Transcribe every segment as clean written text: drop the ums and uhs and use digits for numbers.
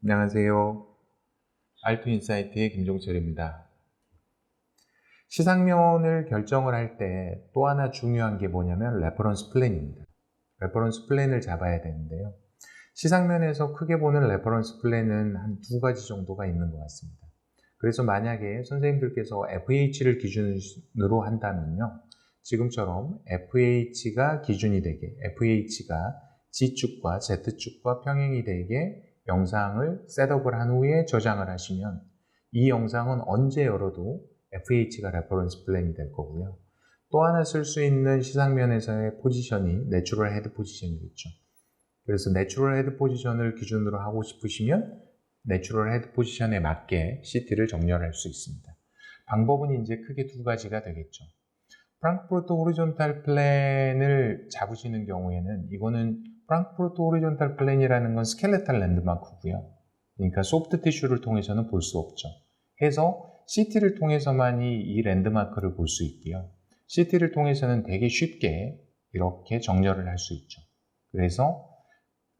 안녕하세요. 알투인사이트의 김종철입니다. 시상면을 결정을 할 때 또 하나 중요한 게 뭐냐면 레퍼런스 플랜입니다. 레퍼런스 플랜을 잡아야 되는데요. 시상면에서 크게 보는 레퍼런스 플랜은 한 두 가지 정도가 있는 것 같습니다. 그래서 만약에 선생님들께서 FH를 기준으로 한다면요. 지금처럼 FH가 기준이 되게, FH가 G축과 Z축과 평행이 되게 영상을 셋업을 한 후에 저장을 하시면 이 영상은 언제 열어도 FH가 레퍼런스 플랜이 될 거고요. 또 하나 쓸 수 있는 시상면에서의 포지션이 내추럴 헤드 포지션이겠죠. 그래서 내추럴 헤드 포지션을 기준으로 하고 싶으시면 내추럴 헤드 포지션에 맞게 CT를 정렬할 수 있습니다. 방법은 이제 크게 두 가지가 되겠죠. 프랑크푸르트 호리존탈 플랜을 잡으시는 경우에는 이거는 프랑크푸르트 호리존탈 플랜이라는 건 스켈레탈 랜드마크고요. 그러니까 소프트 티슈를 통해서는 볼 수 없죠. 해서 CT를 통해서만이 이 랜드마크를 볼 수 있고요. CT를 통해서는 되게 쉽게 이렇게 정렬을 할 수 있죠. 그래서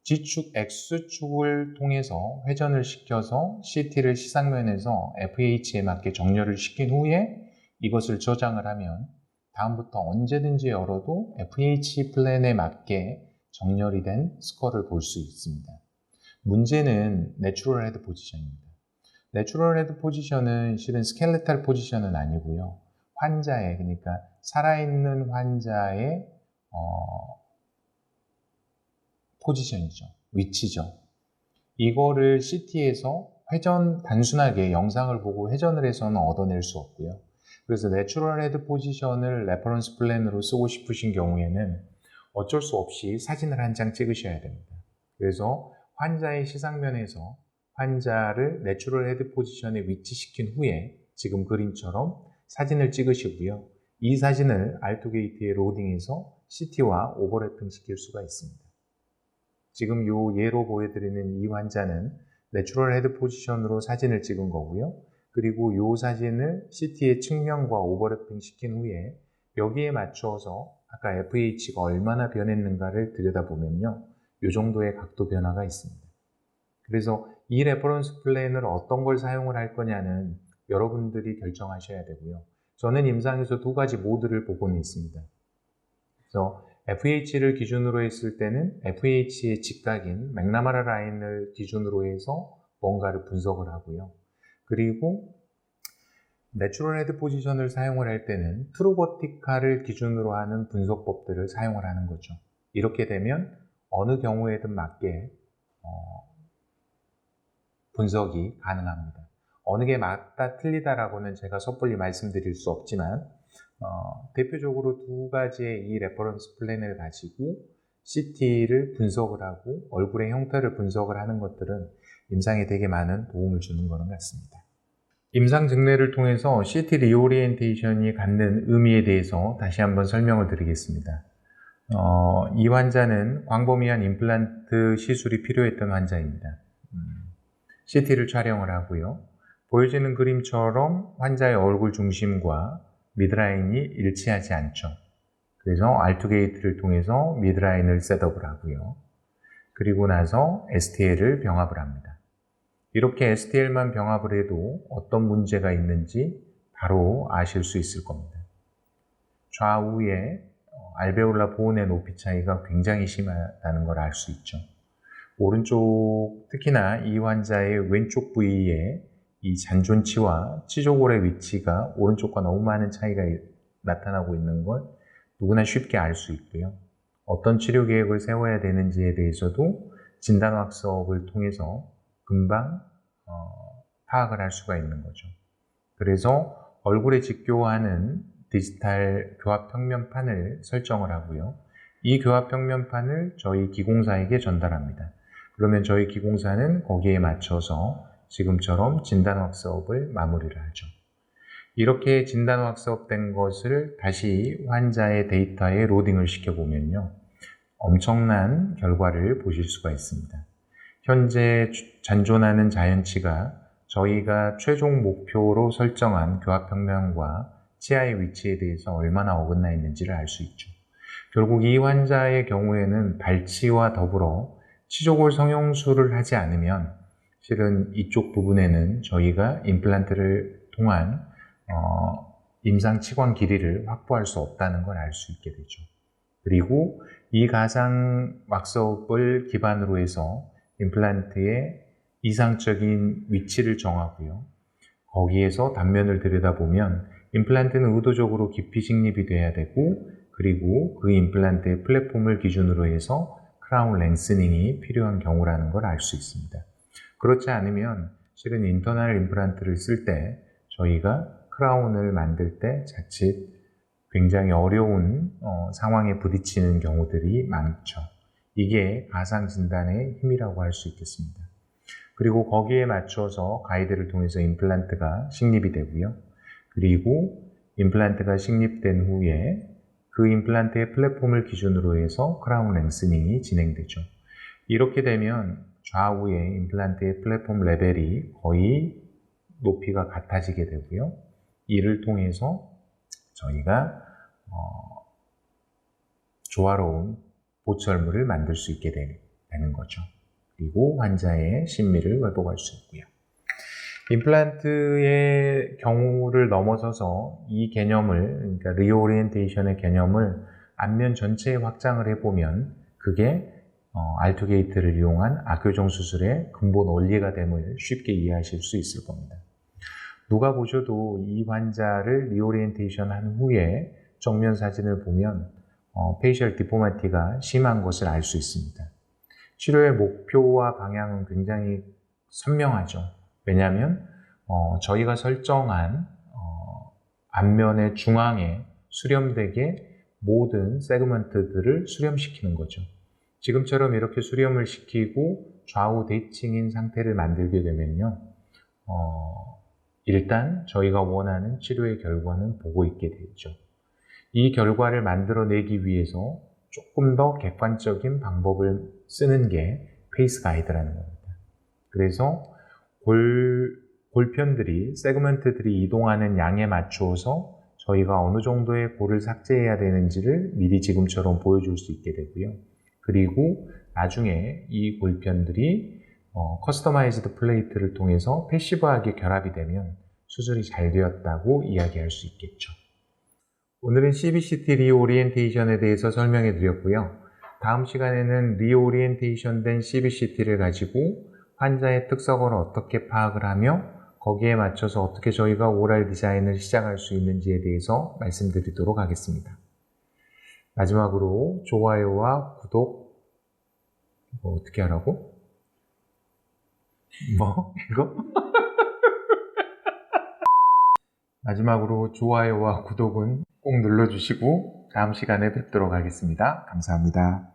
G축, X축을 통해서 회전을 시켜서 CT를 시상면에서 FH에 맞게 정렬을 시킨 후에 이것을 저장을 하면 다음부터 언제든지 열어도 FH 플랜에 맞게 정렬이 된 스코어를 볼 수 있습니다. 문제는 내추럴 헤드 포지션입니다. 내추럴 헤드 포지션은 실은 스켈레탈 포지션은 아니고요. 환자의, 그러니까 살아있는 환자의 포지션이죠. 위치죠. 이거를 CT에서 단순하게 영상을 보고 회전을 해서는 얻어낼 수 없고요. 그래서 내추럴 헤드 포지션을 레퍼런스 플랜으로 쓰고 싶으신 경우에는 어쩔 수 없이 사진을 한 장 찍으셔야 됩니다. 그래서 환자의 시상면에서 환자를 내추럴 헤드 포지션에 위치시킨 후에 지금 그림처럼 사진을 찍으시고요. 이 사진을 알투게이트에 로딩해서 CT와 오버래핑 시킬 수가 있습니다. 지금 이 예로 보여드리는 이 환자는 내추럴 헤드 포지션으로 사진을 찍은 거고요. 그리고 이 사진을 CT의 측면과 오버래핑 시킨 후에 여기에 맞춰서 아까 FH가 얼마나 변했는가를 들여다보면요. 이 정도의 각도 변화가 있습니다. 그래서 이 레퍼런스 플랜을 어떤 걸 사용을 할 거냐는 여러분들이 결정하셔야 되고요. 저는 임상에서 두 가지 모드를 보고는 있습니다. 그래서 FH를 기준으로 했을 때는 FH의 직각인 맥나마라 라인을 기준으로 해서 뭔가를 분석을 하고요. 그리고 내추럴 헤드 포지션을 사용을 할 때는 트루 버티칼을 기준으로 하는 분석법들을 사용을 하는 거죠. 이렇게 되면 어느 경우에든 맞게 분석이 가능합니다. 어느 게 맞다 틀리다라고는 제가 섣불리 말씀드릴 수 없지만 대표적으로 두 가지의 이 레퍼런스 플랜을 가지고 CT를 분석을 하고 얼굴의 형태를 분석을 하는 것들은 임상에 되게 많은 도움을 주는 것은 같습니다. 임상 증례를 통해서 CT 리오리엔테이션이 갖는 의미에 대해서 다시 한번 설명을 드리겠습니다. 이 환자는 광범위한 임플란트 시술이 필요했던 환자입니다. CT를 촬영을 하고요. 보여지는 그림처럼 환자의 얼굴 중심과 미드라인이 일치하지 않죠. 그래서 알투게이트를 통해서 미드라인을 셋업을 하고요. 그리고 나서 STL을 병합을 합니다. 이렇게 STL만 병합을 해도 어떤 문제가 있는지 바로 아실 수 있을 겁니다. 좌우에 알베올라 보온의 높이 차이가 굉장히 심하다는 걸 알 수 있죠. 오른쪽, 특히나 이 환자의 왼쪽 부위에 이 잔존치와 치조골의 위치가 오른쪽과 너무 많은 차이가 나타나고 있는 걸 누구나 쉽게 알 수 있고요. 어떤 치료 계획을 세워야 되는지에 대해서도 진단확서업을 통해서 금방 파악을 할 수가 있는 거죠. 그래서 얼굴에 직교하는 디지털 교합평면판을 설정을 하고요. 이 교합평면판을 저희 기공사에게 전달합니다. 그러면 저희 기공사는 거기에 맞춰서 지금처럼 진단확서업을 마무리를 하죠. 이렇게 진단확서업된 것을 다시 환자의 데이터에 로딩을 시켜보면요. 엄청난 결과를 보실 수가 있습니다. 현재 잔존하는 자연치가 저희가 최종 목표로 설정한 교합평면과 치아의 위치에 대해서 얼마나 어긋나 있는지를 알 수 있죠. 결국 이 환자의 경우에는 발치와 더불어 치조골 성형술을 하지 않으면 실은 이쪽 부분에는 저희가 임플란트를 통한 임상 치관 길이를 확보할 수 없다는 걸 알 수 있게 되죠. 그리고 이 가상 왁스업을 기반으로 해서 임플란트의 이상적인 위치를 정하고요. 거기에서 단면을 들여다보면 임플란트는 의도적으로 깊이 식립이 돼야 되고, 그리고 그 임플란트의 플랫폼을 기준으로 해서 크라운 랭스닝이 필요한 경우라는 걸 알 수 있습니다. 그렇지 않으면 실은 인터널 임플란트를 쓸 때 저희가 크라운을 만들 때 자칫 굉장히 어려운 상황에 부딪히는 경우들이 많죠. 이게 가상 진단의 힘이라고 할 수 있겠습니다. 그리고 거기에 맞춰서 가이드를 통해서 임플란트가 식립이 되고요. 그리고 임플란트가 식립된 후에 그 임플란트의 플랫폼을 기준으로 해서 크라운 랭스닝이 진행되죠. 이렇게 되면 좌우의 임플란트의 플랫폼 레벨이 거의 높이가 같아지게 되고요. 이를 통해서 저희가 조화로운 보철물을 만들 수 있게 되는 거죠. 그리고 환자의 심미를 회복할 수 있고요. 임플란트의 경우를 넘어서서 이 개념을, 그러니까 리오리엔테이션의 개념을 안면 전체에 확장을 해보면 그게 알투게이트를 이용한 악교정 수술의 근본 원리가 됨을 쉽게 이해하실 수 있을 겁니다. 누가 보셔도 이 환자를 리오리엔테이션 한 후에 정면 사진을 보면 페이셜 디포마티가 심한 것을 알 수 있습니다. 치료의 목표와 방향은 굉장히 선명하죠. 왜냐하면 저희가 설정한 안면의 중앙에 수렴되게 모든 세그먼트들을 수렴시키는 거죠. 지금처럼 이렇게 수렴을 시키고 좌우 대칭인 상태를 만들게 되면요, 일단 저희가 원하는 치료의 결과는 보고 있게 되죠. 이 결과를 만들어내기 위해서 조금 더 객관적인 방법을 쓰는 게 페이스 가이드라는 겁니다. 그래서 골편들이, 세그먼트들이 이동하는 양에 맞추어서 저희가 어느 정도의 골을 삭제해야 되는지를 미리 지금처럼 보여줄 수 있게 되고요. 그리고 나중에 이 골편들이 커스터마이즈드 플레이트를 통해서 패시브하게 결합이 되면 수술이 잘 되었다고 이야기할 수 있겠죠. 오늘은 CBCT 리오리엔테이션에 대해서 설명해 드렸고요. 다음 시간에는 리오리엔테이션 된 CBCT를 가지고 환자의 특성을 어떻게 파악을 하며 거기에 맞춰서 어떻게 저희가 오랄 디자인을 시작할 수 있는지에 대해서 말씀드리도록 하겠습니다. 마지막으로 좋아요와 구독, 어떻게 하라고? 이거? 마지막으로 좋아요와 구독은 꼭 눌러주시고 다음 시간에 뵙도록 하겠습니다. 감사합니다.